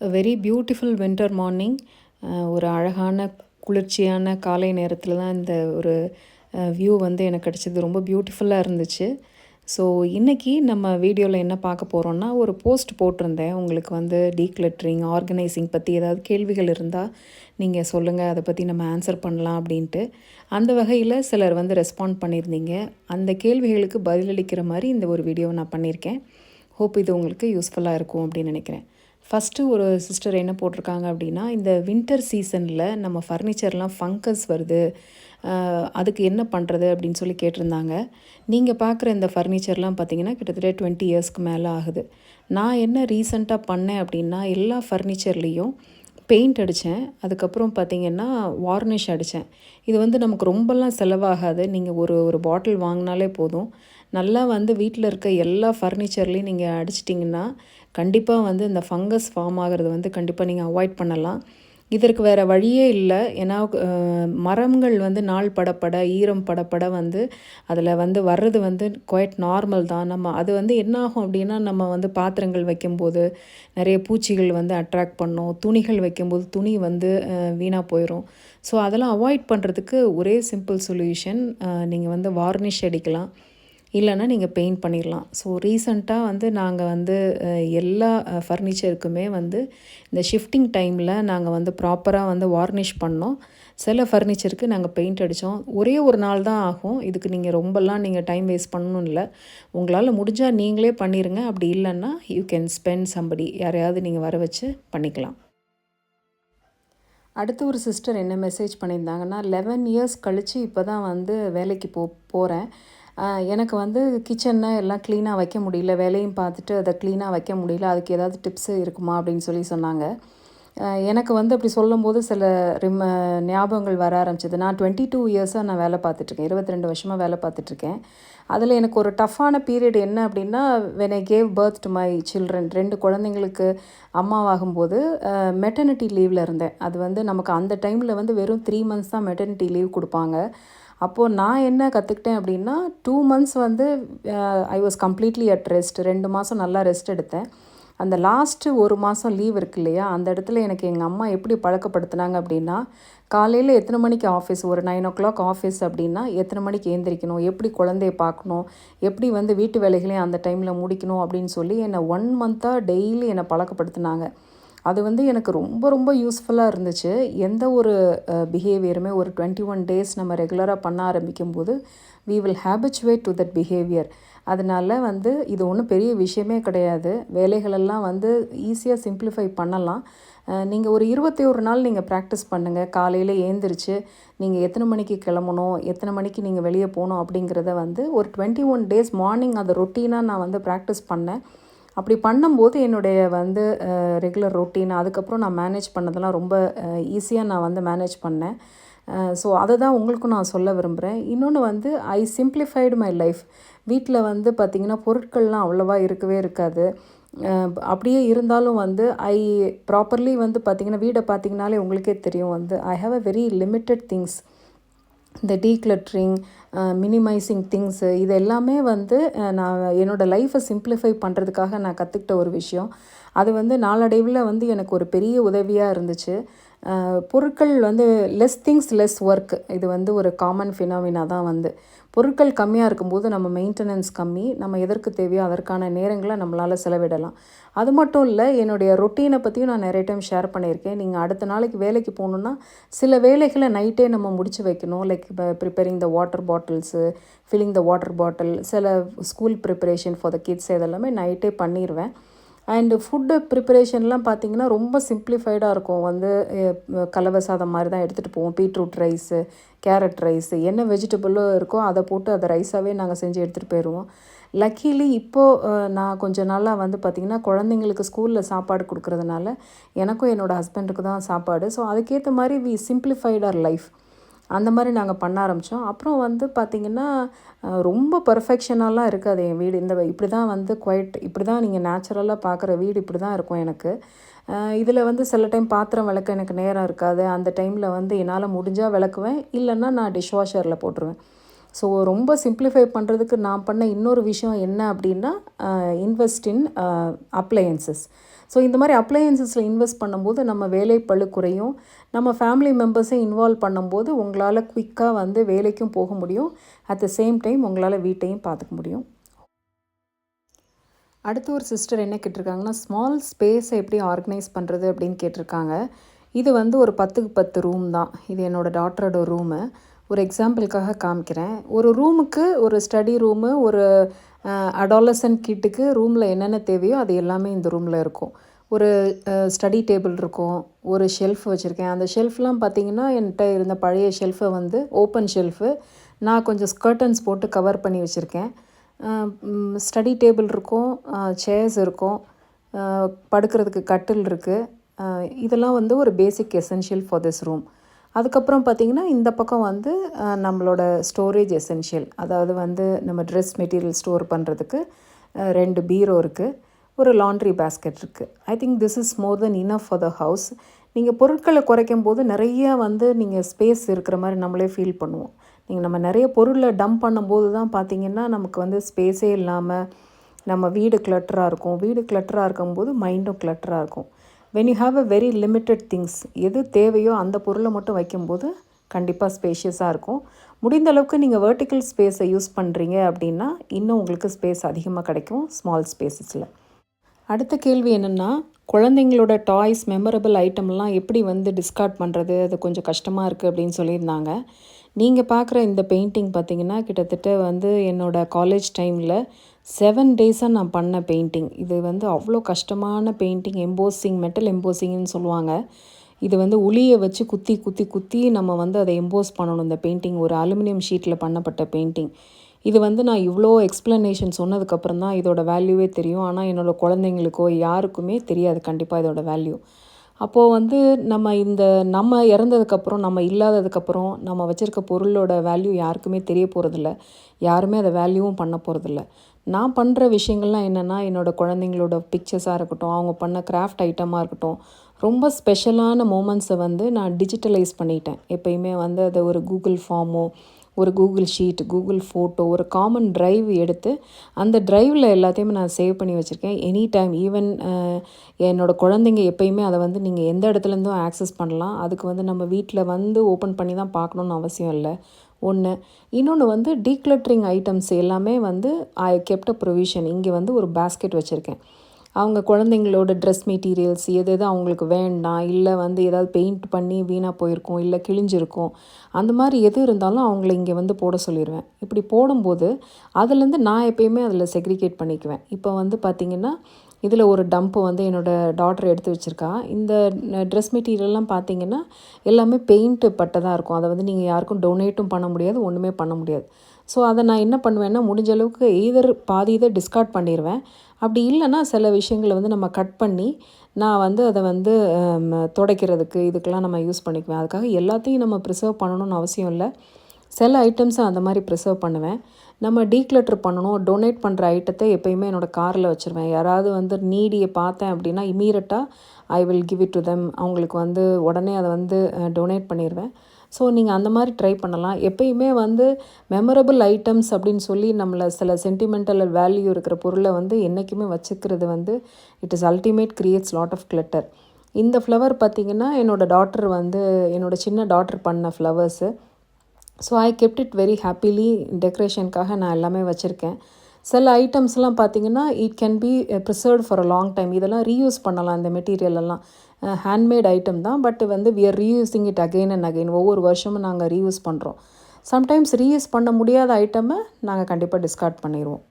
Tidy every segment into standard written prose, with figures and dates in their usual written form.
Very beautiful winter morning. ஒரு அழகான குளிர்ச்சியான காலை நேரத்தில் தான் இந்த ஒரு வியூ வந்து எனக்கு கிடச்சிது. ரொம்ப பியூட்டிஃபுல்லாக இருந்துச்சு. ஸோ இன்றைக்கி நம்ம வீடியோவில் என்ன பார்க்க போகிறோன்னா, ஒரு போஸ்ட் போட்டிருந்தேன். உங்களுக்கு வந்து டீக்ளட்டரிங், ஆர்கனைசிங் பற்றி ஏதாவது கேள்விகள் இருந்தால் நீங்கள் சொல்லுங்கள், அதை பற்றி நம்ம ஆன்சர் பண்ணலாம் அப்படின்ட்டு. அந்த வகையில் சிலர் வந்து ரெஸ்பாண்ட் பண்ணியிருந்தீங்க. அந்த கேள்விகளுக்கு பதிலளிக்கிற மாதிரி இந்த ஒரு வீடியோவை நான் பண்ணியிருக்கேன். ஹோப் இது உங்களுக்கு யூஸ்ஃபுல்லாக இருக்கும் அப்படின்னு நினைக்கிறேன். ஃபஸ்ட்டு ஒரு சிஸ்டர் என்ன போட்டிருக்காங்க அப்படின்னா, இந்த வின்டர் சீசனில் நம்ம ஃபர்னிச்சர்லாம் ஃபங்கஸ் வருது, அதுக்கு என்ன பண்ணுறது அப்படின்னு சொல்லி கேட்டிருந்தாங்க. நீங்கள் பார்க்குற இந்த ஃபர்னிச்சர்லாம் பார்த்திங்கன்னா கிட்டத்தட்ட 20 இயர்ஸ்க்கு மேலே ஆகுது. நான் என்ன ரீசெண்டாக பண்ணேன் அப்படின்னா, எல்லா ஃபர்னிச்சர்லேயும் பெயிண்ட் அடித்தேன். அதுக்கப்புறம் பார்த்திங்கன்னா வார்னிஷ் அடித்தேன். இது வந்து நமக்கு ரொம்பலாம் செலவாகாது. நீங்கள் ஒரு ஒரு பாட்டில் வாங்கினாலே போதும். நல்லா வந்து வீட்டில் இருக்க எல்லா ஃபர்னிச்சர்லேயும் நீங்கள் அடிச்சிட்டிங்கன்னா கண்டிப்பாக வந்து இந்த ஃபங்கஸ் ஃபார்ம் ஆகிறது வந்து கண்டிப்பாக நீங்கள் அவாய்ட் பண்ணலாம். இதற்கு வேறு வழியே இல்லை. ஏன்னா மரங்கள் வந்து நாள் படப்பட, ஈரம் படப்பட வந்து அதில் வந்து வர்றது வந்து குவைட் நார்மல் தான். நம்ம அது வந்து என்னாகும் அப்படின்னா, நம்ம வந்து பாத்திரங்கள் வைக்கும்போது நிறைய பூச்சிகள் வந்து அட்ராக்ட் பண்ணும். துணிகள் வைக்கும்போது துணி வந்து வீணாக போயிடும். ஸோ அதெல்லாம் அவாய்ட் பண்ணுறதுக்கு ஒரே சிம்பிள் சொல்யூஷன், நீங்கள் வந்து வார்னிஷ் அடிக்கலாம், இல்லைன்னா நீங்கள் பெயிண்ட் பண்ணிடலாம். ஸோ ரீசண்டாக வந்து நாங்கள் வந்து எல்லா ஃபர்னிச்சருக்குமே வந்து இந்த ஷிஃப்டிங் டைமில் நாங்கள் வந்து ப்ராப்பராக வந்து வார்னிஷ் பண்ணோம். சில ஃபர்னிச்சருக்கு நாங்கள் பெயிண்ட் அடித்தோம். ஒரே ஒரு நாள் தான் ஆகும். இதுக்கு நீங்கள் ரொம்பலாம் நீங்கள் டைம் வேஸ்ட் பண்ணணும் இல்லை. உங்களால் முடிஞ்சால் நீங்களே பண்ணிடுங்க. அப்படி இல்லைன்னா யூ கேன் ஸ்பெண்ட் சம்படி, யாரையாவது நீங்கள் வர வச்சு பண்ணிக்கலாம். அடுத்து ஒரு சிஸ்டர் என்ன மெசேஜ் பண்ணியிருந்தாங்கன்னா, 11 இயர்ஸ் கழித்து இப்போ தான் வந்து வேலைக்கு போகிறேன். எனக்கு வந்து கிச்சனை எல்லாம் க்ளீனாக வைக்க முடியல, வேலையும் பார்த்துட்டு அதை க்ளீனாக வைக்க முடியல, அதுக்கு ஏதாவது டிப்ஸு இருக்குமா அப்படின்னு சொன்னாங்க. எனக்கு வந்து அப்படி சொல்லும்போது சில ஞாபகங்கள் வர ஆரம்பிச்சது. நான் 22 இயர்ஸாக நான் வேலை பார்த்துட்ருக்கேன், 22 வருஷமாக வேலை பார்த்துட்ருக்கேன். அதில் எனக்கு ஒரு டஃப்பான பீரியட் என்ன அப்படின்னா, when I gave birth to my children, 2 குழந்தைங்களுக்கு அம்மாவாகும்போது மெட்டர்னிட்டி லீவில் இருந்தேன். அது வந்து நமக்கு அந்த டைமில் வந்து வெறும் 3 மந்த்ஸ் தான் மெட்டர்னிட்டி லீவ் கொடுப்பாங்க. அப்போது நான் என்ன கற்றுக்கிட்டேன் அப்படின்னா, 2 மந்த்ஸ் வந்து I was completely at rest. 2 மாதம் நல்லா ரெஸ்ட் எடுத்தேன். அந்த லாஸ்ட்டு 1 மாதம் லீவ் இருக்கு இல்லையா, அந்த இடத்துல எனக்கு எங்கள் அம்மா எப்படி பழக்கப்படுத்தினாங்க அப்படின்னா, காலையில் எத்தனை மணிக்கு ஆஃபீஸ், ஒரு 9 ஆஃபீஸ் அப்படின்னா எத்தனை மணிக்கு எழுந்திரிக்கணும், எப்படி குழந்தைய பார்க்கணும், எப்படி வந்து வீட்டு வேலைகளையும் அந்த டைமில் முடிக்கணும் அப்படின்னு சொல்லி என்னை 1 மந்த்தாக டெய்லி என்னை பழக்கப்படுத்தினாங்க. அது வந்து எனக்கு ரொம்ப ரொம்ப யூஸ்ஃபுல்லாக இருந்துச்சு. எந்த ஒரு பிஹேவியருமே ஒரு 21 டேஸ் நம்ம ரெகுலராக பண்ண ஆரம்பிக்கும்போது we will habituate to that behaviour. அதனால் வந்து இது ஒன்றும் பெரிய விஷயமே கிடையாது. வேலைகளெல்லாம் வந்து ஈஸியாக சிம்பிளிஃபை பண்ணலாம். நீங்கள் ஒரு 21 நாள் நீங்கள் ப்ராக்டிஸ் பண்ணுங்கள். காலையில் ஏந்திரிச்சு நீங்கள் எத்தனை மணிக்கு கிளம்பணும், எத்தனை மணிக்கு நீங்கள் வெளியே போகணும் அப்படிங்கிறத வந்து ஒரு 21 டேஸ் மார்னிங் அதை ரொட்டீனாக நான் வந்து ப்ராக்டிஸ் பண்ணேன். அப்படி பண்ணும்போது என்னுடைய வந்து ரெகுலர் ரொட்டீன், அதுக்கப்புறம் நான் மேனேஜ் பண்ணதெல்லாம் ரொம்ப ஈஸியாக நான் வந்து மேனேஜ் பண்ணேன். ஸோ அதை தான் உங்களுக்கும் நான் சொல்ல விரும்புகிறேன். இன்னொன்று வந்து ஐ சிம்ப்ளிஃபைடு மை லைஃப். வீட்டில் வந்து பார்த்திங்கன்னா பொருட்கள்லாம் அவ்வளோவா இருக்கவே இருக்காது. அப்படியே இருந்தாலும் வந்து ஐ ப்ராப்பர்லி வந்து பார்த்திங்கன்னா வீடை பார்த்திங்கனாலே உங்களுக்கே தெரியும், வந்து I have a very limited things. இந்த டீக்ளட்டரிங், மினிமைசிங் திங்ஸு, இது எல்லாமே வந்து நான் என்னோடய லைஃப்பை சிம்ப்ளிஃபை பண்ணுறதுக்காக நான் கற்றுக்கிட்ட ஒரு விஷயம். அது வந்து நாளடைவில் வந்து எனக்கு ஒரு பெரிய உதவியாக இருந்துச்சு. பொருட்கள் வந்து லெஸ் திங்ஸ் லெஸ் ஒர்க், இது வந்து ஒரு காமன் ஃபினாமினா தான். வந்து பொருட்கள் கம்மியாக இருக்கும்போது நம்ம மெயின்டெனன்ஸ் கம்மி, நம்ம எதற்கு தேவையோ அதற்கான நேரங்களை நம்மளால் செலவிடலாம். அது மட்டும் இல்லை, என்னுடைய ரொட்டீனை பற்றியும் நான் நிறைய டைம் ஷேர் பண்ணியிருக்கேன். நீங்கள் அடுத்த நாளைக்கு வேலைக்கு போகணுன்னா சில வேலைகளை நைட்டே நம்ம முடிச்சு வைக்கணும். லைக் இப்போ preparing the water bottles, filling the water bottle, சில school preparation for the kids, இதெல்லாமே நைட்டே பண்ணிடுவேன். அண்டு ஃபுட்டு ப்ரிப்பரேஷன்லாம் பார்த்திங்கன்னா ரொம்ப சிம்ப்ளிஃபைடாக இருக்கும். வந்து கலவை சாதம் மாதிரி தான் எடுத்துகிட்டு போவோம். பீட்ரூட் ரைஸு, கேரட் ரைஸு, என்ன வெஜிடபிளோ இருக்கோ அதை போட்டு அதை ரைஸாகவே நாங்கள் செஞ்சு எடுத்துகிட்டு போயிடுவோம். லக்கீலி இப்போது நான் கொஞ்சம் நாளாக வந்து பார்த்திங்கன்னா குழந்தைங்களுக்கு ஸ்கூலில் சாப்பாடு கொடுக்குறதுனால எனக்கும் என்னோடய ஹஸ்பண்டுக்கு தான் சாப்பாடு. ஸோ அதுக்கேற்ற மாதிரி வி சிம்ப்ளிஃபைட் அவர் லைஃப். அந்த மாதிரி நாங்கள் பண்ண ஆரம்பித்தோம். அப்புறம் வந்து பார்த்திங்கன்னா ரொம்ப பர்ஃபெக்ஷனாலாம் இருக்காது என் வீடு. இப்படி தான் வந்து குவைட் இப்படி தான் நீங்கள் நேச்சுரலாக பார்க்குற வீடு இப்படி தான் இருக்கும் எனக்கு. இதில் வந்து சில டைம் பாத்திரம் விளக்க எனக்கு நேரம் இருக்காது. அந்த டைமில் வந்து என்னால் முடிஞ்சால் விளக்குவேன், இல்லைன்னா நான் டிஷ்வாஷரில் போட்டுருவேன். ஸோ ரொம்ப சிம்ப்ளிஃபை பண்ணுறதுக்கு நான் பண்ண இன்னொரு விஷயம் என்ன அப்படின்னா, இன்வெஸ்ட் இன் அப்ளையன்சஸ். ஸோ இந்த மாதிரி அப்ளையன்சஸில் இன்வெஸ்ட் பண்ணும்போது நம்ம வேலைப்பளு குறையும். நம்ம ஃபேமிலி மெம்பர்ஸை இன்வால்வ் பண்ணும்போது உங்களால் குயிக்காக வந்து வேலைக்கும் போக முடியும். அட் த சேம் டைம் உங்களால் வீட்டையும் பார்த்துக்க முடியும். அடுத்து ஒரு சிஸ்டர் என்ன கேட்டிருக்காங்கன்னா, ஸ்மால் ஸ்பேஸை எப்படி ஆர்கனைஸ் பண்ணுறது அப்படின்னு கேட்டிருக்காங்க. இது வந்து ஒரு 10க்கு 10 ரூம் தான். இது என்னோடய டாட்டரோட ரூமு. ஒரு எக்ஸாம்பிளுக்காக காமிக்கிறேன். ஒரு ரூமுக்கு ஒரு ஸ்டடி ரூமு, ஒரு அடாலசன்ட் கிட்டுக்கு ரூமில் என்னென்ன தேவையோ அது எல்லாமே இந்த ரூமில் இருக்கும். ஒரு ஸ்டடி டேபிள் இருக்கும், ஒரு ஷெல்ஃப் வச்சுருக்கேன். அந்த ஷெல்ஃப்லாம் பார்த்திங்கன்னா என்கிட்ட இருந்த பழைய ஷெல்ஃபை வந்து ஓப்பன் ஷெல்ஃபு நான் கொஞ்சம் ஸ்கர்டன்ஸ் போட்டு கவர் பண்ணி வச்சுருக்கேன். ஸ்டடி டேபிள் இருக்கும், சேர்ஸ் இருக்கும், படுக்கிறதுக்கு கட்டில் இருக்குது. இதெல்லாம் வந்து ஒரு பேசிக் எசென்ஷியல் ஃபார் திஸ் ரூம். அதுக்கப்புறம் பார்த்திங்கன்னா இந்த பக்கம் வந்து நம்மளோட ஸ்டோரேஜ் எசென்ஷியல், அதாவது வந்து நம்ம ட்ரெஸ் மெட்டீரியல் ஸ்டோர் பண்ணுறதுக்கு 2 பீரோ இருக்குது, ஒரு லாண்ட்ரி பேஸ்கெட் இருக்குது. I think this is more then enough for the house. நீங்கள் பொருட்களை குறைக்கும் போது நிறையா வந்து நீங்கள் ஸ்பேஸ் இருக்கிற மாதிரி நம்மளே ஃபீல் பண்ணுவோம். நம்ம நிறைய பொருளை டம்ப் பண்ணும்போது தான் பார்த்திங்கன்னா நமக்கு வந்து ஸ்பேஸே இல்லாமல் நம்ம வீடு கிளட்டராக இருக்கும். வீடு கிளட்டராக இருக்கும்போது மைண்டும் கிளட்டராக இருக்கும். When you have a very limited things, எது தேவையோ அந்த பொருளை மட்டும் வைக்கும்போது கண்டிப்பாக ஸ்பேஷியஸாக இருக்கும். முடிந்த அளவுக்கு நீங்கள் வெர்டிக்கல் ஸ்பேஸை யூஸ் பண்ணுறீங்க அப்படின்னா இன்னும் உங்களுக்கு ஸ்பேஸ் அதிகமாக கிடைக்கும் ஸ்மால் ஸ்பேஸஸில். அடுத்த கேள்வி என்னென்னா, குழந்தைங்களோட டாய்ஸ், மெமரபிள் ஐட்டம்லாம் எப்படி வந்து டிஸ்கார்ட் பண்ணுறது, அது கொஞ்சம் கஷ்டமாக இருக்குது அப்படின்னு சொல்லியிருந்தாங்க. நீங்கள் பார்க்குற இந்த பெயிண்டிங் பார்த்திங்கன்னா கிட்டத்தட்ட வந்து என்னோடய காலேஜ் டைமில் 7 டேஸாக நான் பண்ண பெயிண்டிங். இது வந்து அவ்வளோ கஷ்டமான பெயிண்டிங். எம்போசிங், மெட்டல் எம்போசிங்னு சொல்லுவாங்க. இது வந்து உளியை வச்சு குத்தி குத்தி குத்தி நம்ம வந்து அதை எம்போஸ் பண்ணணும். இந்த பெயிண்டிங் ஒரு அலுமினியம் ஷீட்டில் பண்ணப்பட்ட பெயிண்டிங். இது வந்து நான் இவ்வளோ எக்ஸ்ப்ளனேஷன் சொன்னதுக்கப்புறம் தான் இதோட வேல்யூவே தெரியும். ஆனால் என்னோடய குழந்தைங்களுக்கோ யாருக்குமே தெரியாது கண்டிப்பாக இதோட வேல்யூ. அப்போது வந்து நம்ம இறந்ததுக்கப்புறம், நம்ம இல்லாததுக்கப்புறம் நம்ம வச்சுருக்க பொருளோட வேல்யூ யாருக்குமே தெரிய போகிறதில்ல. யாருமே அதை வேல்யூவும் பண்ண போகிறதில்ல. நான் பண்ணுற விஷயங்கள்லாம் என்னென்னா, என்னோடய குழந்தைங்களோட பிக்சர்ஸாக இருக்கட்டும், அவங்க பண்ண கிராஃப்ட் ஐட்டமாக இருக்கட்டும், ரொம்ப ஸ்பெஷலான மூமெண்ட்ஸை வந்து நான் டிஜிட்டலைஸ் பண்ணிட்டேன். எப்பயுமே வந்து அதை ஒரு கூகுள் ஃபார்மோ, ஒரு கூகுள் ஷீட், கூகுள் ஃபோட்டோ, ஒரு காமன் ட்ரைவ் எடுத்து அந்த ட்ரைவில் எல்லாத்தையுமே நான் சேவ் பண்ணி வச்சுருக்கேன். எனி டைம் ஈவன் என்னோடய குழந்தைங்க எப்பயுமே அதை வந்து நீங்கள் எந்த இடத்துலேருந்தும் ஆக்சஸ் பண்ணலாம். அதுக்கு வந்து நம்ம வீட்டில் வந்து ஓப்பன் பண்ணி தான் பார்க்கணுன்னு அவசியம் இல்லை. ஒன்று. இன்னொன்று வந்து டீக்ளட்டரிங் ஐட்டம்ஸ் எல்லாமே வந்து ஐ கெப்ட் அ ப்ரொவிஷன். இங்கே வந்து ஒரு பேஸ்கெட் வச்சுருக்கேன். அவங்க குழந்தைங்களோட ட்ரெஸ் மெட்டீரியல்ஸ் எது எது அவங்களுக்கு வேண்டாம், இல்லை வந்து ஏதாவது பெயிண்ட் பண்ணி வீணாக போயிருக்கும், இல்லை கிழிஞ்சிருக்கும், அந்த மாதிரி எது இருந்தாலும் அவங்கள இங்கே வந்து போட சொல்லிடுவேன். இப்படி போடும்போது அதுலேருந்து நான் எப்பயுமே அதில் செக்ரிகேட் பண்ணிக்குவேன். இப்போ வந்து பார்த்திங்கன்னா இதில் ஒரு டம்ப்பு வந்து என்னோடய டாட்டர் எடுத்து வச்சுருக்கா. இந்த ட்ரெஸ் மெட்டீரியல்லாம் பார்த்திங்கன்னா எல்லாமே பெயிண்ட்டு பட்டதாக இருக்கும். அதை வந்து நீங்கள் யாருக்கும் டொனேட்டும் பண்ண முடியாது, ஒன்றுமே பண்ண முடியாது. ஸோ அதை நான் என்ன பண்ணுவேன்னா, முடிஞ்ச அளவுக்கு எய்தர் பாதி இதை டிஸ்கார்ட் பண்ணிடுவேன். அப்படி இல்லைன்னா சில விஷயங்களை வந்து நம்ம கட் பண்ணி நான் வந்து அதை வந்து துடைக்கிறதுக்கு இதுக்கெல்லாம் நம்ம யூஸ் பண்ணிக்குவேன். அதுக்காக எல்லாத்தையும் நம்ம ப்ரிசர்வ் பண்ணணும்னு அவசியம் இல்லை. சில ஐட்டம்ஸை அந்த மாதிரி ப்ரிசர்வ் பண்ணுவேன். நம்ம டீக்ளட்டர் பண்ணணும், டொனேட் பண்ணுற ஐட்டத்தை எப்பயுமே என்னோடய காரில் வச்சுருவேன். யாராவது வந்து நீடியை பார்த்தேன் அப்படின்னா இம்மீடியட்டாக I will give it to them. அவங்களுக்கு வந்து உடனே அதை வந்து டொனேட் பண்ணிடுவேன். ஸோ நீங்கள் அந்த மாதிரி ட்ரை பண்ணலாம். எப்பயுமே வந்து மெமரபிள் ஐட்டம்ஸ் அப்படின்னு சொல்லி நம்மளை சில சென்டிமெண்டல் வேல்யூ இருக்கிற பொருளை வந்து என்றைக்குமே வச்சுக்கிறது வந்து it is ultimate creates lot of clutter. இந்த ஃப்ளவர் பார்த்திங்கன்னா என்னோடய டாட்டர் வந்து என்னோடய சின்ன டாட்டர் பண்ண flowers. So I kept it very happily. டெக்கரேஷனுக்காக நான் எல்லாமே வச்சுருக்கேன். சில ஐட்டம்ஸ்லாம் பார்த்திங்கன்னா it can be preserved for a long time. இதெல்லாம் ரீயூஸ் பண்ணலாம். இந்த மெட்டீரியல் எல்லாம் ஹேண்ட்மேட் ஐட்டம் தான். பட் வந்து we are reusing it again and again. ஒவ்வொரு வருஷமும் நாங்கள் ரீயூஸ் பண்ணுறோம். சம்டைம்ஸ் ரீயூஸ் பண்ண முடியாத ஐட்டமை நாங்கள் கண்டிப்பாக டிஸ்கார்ட் பண்ணிடுவோம்.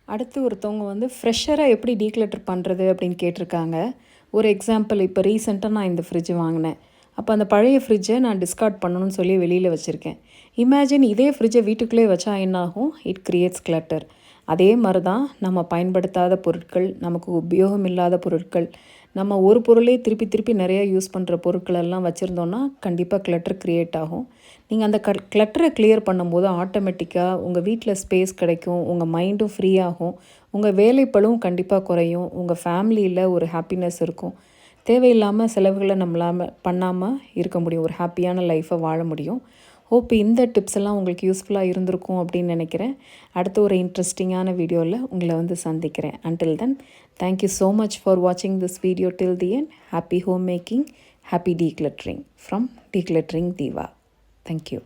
அடுத்து ஒருத்தவங்க வந்து ஃப்ரெஷ்ஷராக எப்படி டீக்ளட்டர் பண்ணுறது அப்படின்னு கேட்டிருக்காங்க. ஒரு எக்ஸாம்பிள், இப்போ ரீசெண்டாக நான் இந்த ஃப்ரிட்ஜ் வாங்கினேன். அப்போ அந்த பழைய ஃப்ரிட்ஜை நான் டிஸ்கார்ட் பண்ணணும்னு சொல்லி வெளியில் வச்சுருக்கேன். இமேஜின் இதே ஃப்ரிட்ஜை வீட்டுக்குள்ளே வச்சா என்னாகும்? It creates clutter. அதே மாதிரி தான் நம்ம பயன்படுத்தாத பொருட்கள், நமக்கு உபயோகம் இல்லாத பொருட்கள், நம்ம ஒரு பொருளே திருப்பி திருப்பி நிறையா யூஸ் பண்ணுற பொருட்களெல்லாம் வச்சுருந்தோன்னா கண்டிப்பாக கிளட்டர் க்ரியேட் ஆகும். நீங்கள் அந்த கிளட்டரை கிளியர் பண்ணும்போது ஆட்டோமேட்டிக்காக உங்கள் வீட்டில் ஸ்பேஸ் கிடைக்கும், உங்கள் மைண்டும் ஃப்ரீ ஆகும், உங்கள் வேலைப்பளும் கண்டிப்பாக குறையும், உங்கள் ஃபேமிலியில் ஒரு ஹாப்பினஸ் இருக்கும். தேவையில்லாமல் செலவுகளை நம்மளால் பண்ணாமல் இருக்க முடியும். ஒரு ஹாப்பியான லைஃப்பை வாழ முடியும். ஹோப் இந்த டிப்ஸ் எல்லாம் உங்களுக்கு யூஸ்ஃபுல்லாக இருந்திருக்கும் அப்படின்னு நினைக்கிறேன். அடுத்த ஒரு இன்ட்ரெஸ்டிங்கான வீடியோவில் உங்களை வந்து சந்திக்கிறேன். Until then, thank you so much for வாட்சிங் this video till the end. Happy home making, happy decluttering from Decluttering Diva. Thank you.